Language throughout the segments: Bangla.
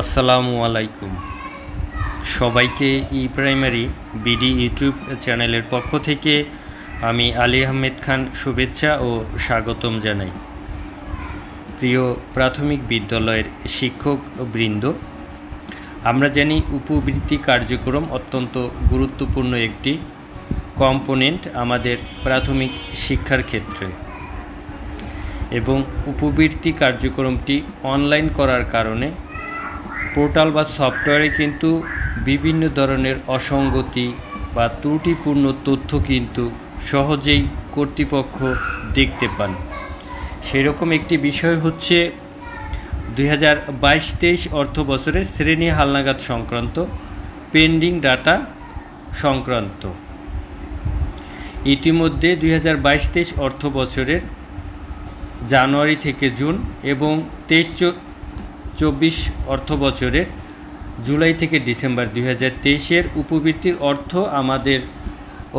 আসসালামু আলাইকুম। সবাইকে ই প্রাইমারি বিডি ইউটিউব চ্যানেলের পক্ষ থেকে আমি আলী আহমেদ খান শুভেচ্ছা ও স্বাগতম জানাই। প্রিয় প্রাথমিক বিদ্যালয়ের শিক্ষক বৃন্দ, আমরা জানি উপবৃত্তি কার্যক্রম অত্যন্ত গুরুত্বপূর্ণ একটি কম্পোনেন্ট আমাদের প্রাথমিক শিক্ষার ক্ষেত্রে, এবং উপবৃত্তি কার্যক্রমটি অনলাইন করার কারণে পোর্টাল বা সফটওয়্যারে কিন্তু বিভিন্ন ধরনের অসঙ্গতি বা ত্রুটিপূর্ণ তথ্য কিন্তু সহজেই কর্তৃপক্ষ দেখতে পান। সেরকম একটি বিষয় হচ্ছে 2022-23 অর্থ বছরে শ্রেণী হালনাগাদ সংক্রান্ত পেন্ডিং ডাটা সংক্রান্ত। ইতিমধ্যে 2022-23 অর্থ বছরের জানুয়ারি থেকে জুন এবং 23-24 অর্থ বছরের জুলাই থেকে ডিসেম্বর 2023-এর উপবৃত্তির অর্থ আমাদের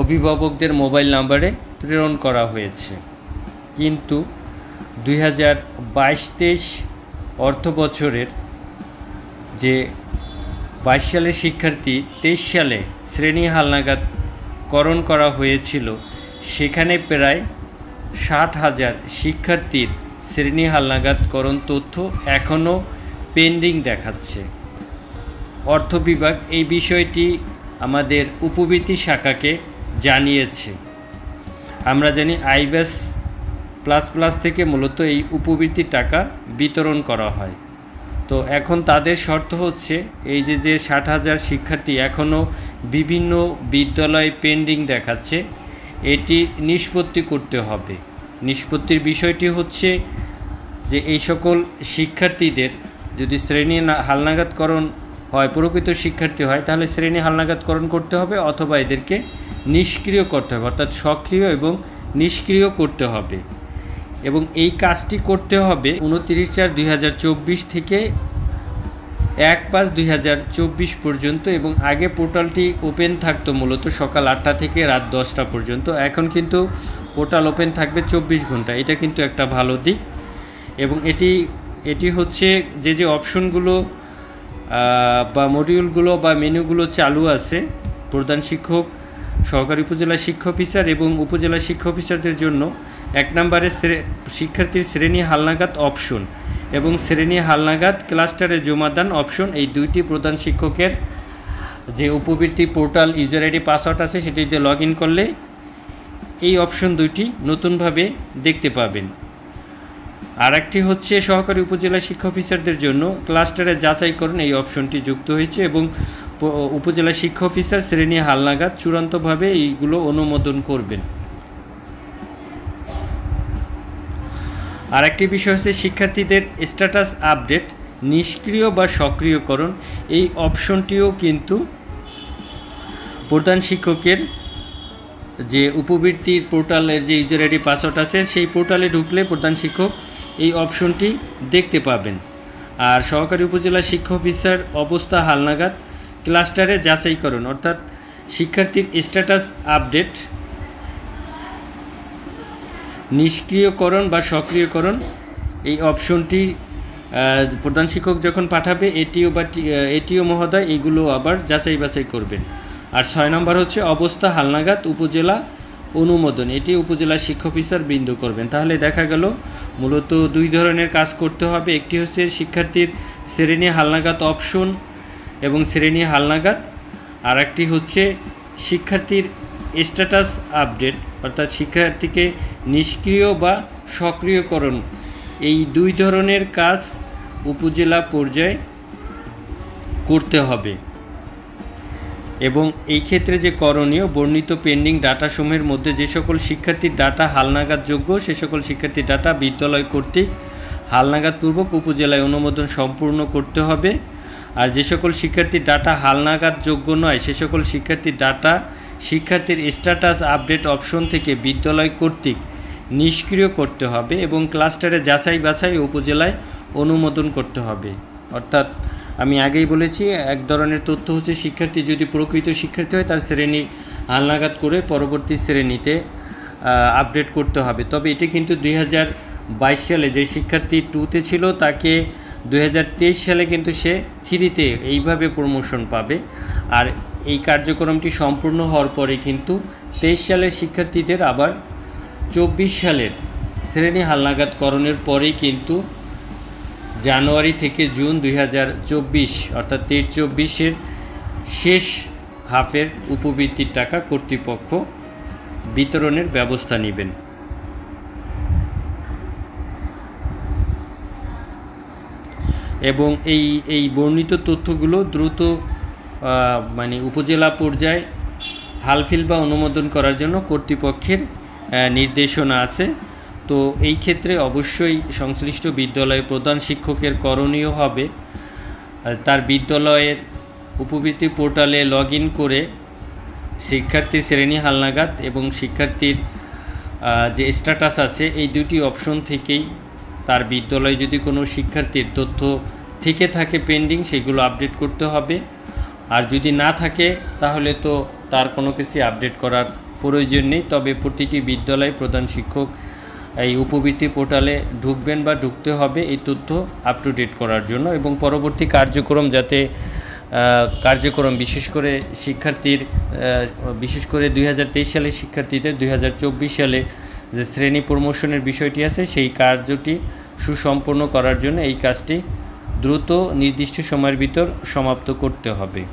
অভিভাবকদের মোবাইল নাম্বারে প্রেরণ করা হয়েছে, কিন্তু 2022-23 অর্থ বছরের যে 22 সালের শিক্ষার্থী 23 সালে শ্রেণী হালনাগাদকরণ করা হয়েছিল, সেখানে প্রায় 60,000 শিক্ষার্থীর শ্রেণী হালনাগাদকরণ তথ্য এখনও পেন্ডিং দেখাচ্ছে। অর্থ বিভাগ এই বিষয়টি আমাদের উপবৃত্তি শাখাকে জানিয়েছে। আমরা জানি আইব্যাস প্লাস থেকে মূলত এই উপবৃত্তির টাকা বিতরণ করা হয়। তো এখন তাদের শর্ত হচ্ছে এই যে 60,000 শিক্ষার্থী এখনও বিভিন্ন বিদ্যালয়ে পেন্ডিং দেখাচ্ছে, এটি নিষ্পত্তি করতে হবে। নিষ্পত্তির বিষয়টি হচ্ছে যে এই সকল শিক্ষার্থীদের যদি শ্রেণী হালনাগাদকরণ হয়, প্রকৃত শিক্ষার্থী হয়, তাহলে শ্রেণী হালনাগাদকরণ করতে হবে, অথবা এদেরকে নিষ্ক্রিয় করতে হবে, অর্থাৎ সক্রিয় এবং নিষ্ক্রিয় করতে হবে। এবং এই কাজটি করতে হবে 29/4/2024 থেকে 1/5/2024 পর্যন্ত। এবং আগে পোর্টালটি ওপেন থাকতো মূলত সকাল 8টা থেকে রাত 10টা পর্যন্ত। এখন কিন্তু পোর্টাল ওপেন থাকবে 24 ঘন্টা। এটা কিন্তু একটা ভালো দিক। এবং এটি হচ্ছে যে অপশনগুলো বা মডিউলগুলো বা মেনুগুলো চালু আছে প্রধান শিক্ষক, সহকারী উপজেলা শিক্ষা অফিসার এবং উপজেলা শিক্ষা অফিসারদের জন্য 1 নম্বরে শিক্ষার্থীর শ্রেণী হালনাগাদ অপশন এবং শ্রেণী হালনাগাদ ক্লাস্টারে জমাদান অপশন, এই দুইটি প্রধান শিক্ষকের যে উপবৃত্তি পোর্টাল ইউজার আইডি পাসওয়ার্ড আছে সেটিতে লগ ইন করলে এই অপশন দুইটি নতুনভাবে দেখতে পাবেন। আর একটি হচ্ছে সহকারী উপজেলা শিক্ষা অফিসারদের জন্য ক্লাস্টারে যাচাইকরণ, এই অপশনটি যুক্ত হয়েছে এবং উপজেলা শিক্ষা অফিসার শ্রেণী হালনাগাদ চূড়ান্তভাবে এইগুলো অনুমোদন করবেন। আর একটি বিষয় হচ্ছে শিক্ষার্থীদের স্ট্যাটাস আপডেট নিষ্ক্রিয় বা সক্রিয়করণ, এই অপশনটিও কিন্তু প্রধান শিক্ষকের যে উপবৃত্তির পোর্টালের যে ইউজার আইডি পাসওয়ার্ড আছে সেই পোর্টালে ঢুকলে প্রধান শিক্ষক এই অপশনটি দেখতে পাবেন। আর সহকারী উপজেলা শিক্ষা অফিসার অবস্থা হালনাগাদ ক্লাস্টারে যাচাইকরণ, অর্থাৎ শিক্ষার্থীর স্ট্যাটাস আপডেট নিষ্ক্রিয়করণ বা সক্রিয়করণ, এই অপশনটি প্রধান শিক্ষক যখন পাঠাবে এটিও মহোদয় এইগুলো আবার যাচাই বাছাই করবেন। আর 6 নম্বর হচ্ছে অবস্থা হালনাগাদ উপজেলা অনুমোদন, এটি উপজেলা শিক্ষা অফিসার বৃন্দ করবেন। তাহলে দেখা গেল মূলত দুই ধরনের কাজ করতে হবে। একটি হচ্ছে শিক্ষার্থীর শ্রেণী হালনাগাদ অপশন এবং শ্রেণী হালনাগাদ, আর একটি হচ্ছে শিক্ষার্থীর স্ট্যাটাস আপডেট, অর্থাৎ শিক্ষার্থীকে নিষ্ক্রিয় বা সক্রিয়করণ, এই দুই ধরনের কাজ উপজেলা পর্যায়ে করতে হবে। এবং এই ক্ষেত্রে যে করণীয়, বর্ণিত পেন্ডিং ডাটাসমূহের মধ্যে যে সকল শিক্ষার্থীর ডাটা হালনাগাদযোগ্য সে সকল শিক্ষার্থীর ডাটা বিদ্যালয় কর্তৃক হালনাগাদপূর্বক উপজেলায় অনুমোদন সম্পূর্ণ করতে হবে। আর যে সকল শিক্ষার্থীর ডাটা হালনাগাদযোগ্য নয় সে সকল শিক্ষার্থীর ডাটা শিক্ষার্থীর স্ট্যাটাস আপডেট অপশন থেকে বিদ্যালয় কর্তৃক নিষ্ক্রিয় করতে হবে এবং ক্লাস্টারে যাচাই বাছাই উপজেলায় অনুমোদন করতে হবে। অর্থাৎ আমি আগেই বলেছি, এক ধরনের তথ্য হচ্ছে শিক্ষার্থী যদি প্রকৃত শিক্ষার্থী হয় তার শ্রেণী হালনাগাদ করে পরবর্তী শ্রেণীতে আপডেট করতে হবে। তবে এটি কিন্তু 2022 সালে যে শিক্ষার্থী 2তে ছিল তাকে 2023 সালে কিন্তু সে 3-তে এইভাবে প্রমোশন পাবে। আর এই কার্যক্রমটি সম্পূর্ণ হওয়ার পরে কিন্তু 23 সালের শিক্ষার্থীদের আবার 24 সালের শ্রেণী হালনাগাদকরণের পরেই কিন্তু জানুয়ারি থেকে জুন 2024 অর্থাৎ 23-24-এর শেষ হাফের উপবৃত্তির টাকা কর্তৃপক্ষ বিতরণের ব্যবস্থা নেবেন। এবং এই বর্ণিত তথ্যগুলো দ্রুত উপজেলা পর্যায়ে হালফিল বা অনুমোদন করার জন্য কর্তৃপক্ষের নির্দেশনা আছে। তো এই ক্ষেত্রে অবশ্যই সংশ্লিষ্ট বিদ্যালয়ে প্রধান শিক্ষকের করণীয় হবে তার বিদ্যালয়ের উপবৃত্তি পোর্টালে লগ ইন করে শিক্ষার্থীর শ্রেণী হালনাগাদ এবং শিক্ষার্থীর যে স্ট্যাটাস আছে এই দুটি অপশন থেকেই তার বিদ্যালয়ে যদি কোনো শিক্ষার্থীর তথ্য থেকে থাকে পেন্ডিং, সেগুলো আপডেট করতে হবে। আর যদি না থাকে তাহলে তো তার কোনো কিছু আপডেট করার প্রয়োজন নেই। তবে প্রতিটি বিদ্যালয়ে প্রধান শিক্ষক এই উপবৃত্তি পোর্টালে ঢুকবেন বা ঢুকতে হবে এই তথ্য আপ টু ডেট করার জন্য, এবং পরবর্তী কার্যক্রম যাতে বিশেষ করে শিক্ষার্থীর বিশেষ করে 2023 সালের শিক্ষার্থীদের 2024 সালে যে শ্রেণী প্রমোশনের বিষয়টি আছে সেই কার্যটি সুসম্পন্ন করার জন্য এই কাজটি দ্রুত নির্দিষ্ট সময়ের ভিতর সমাপ্ত করতে হবে।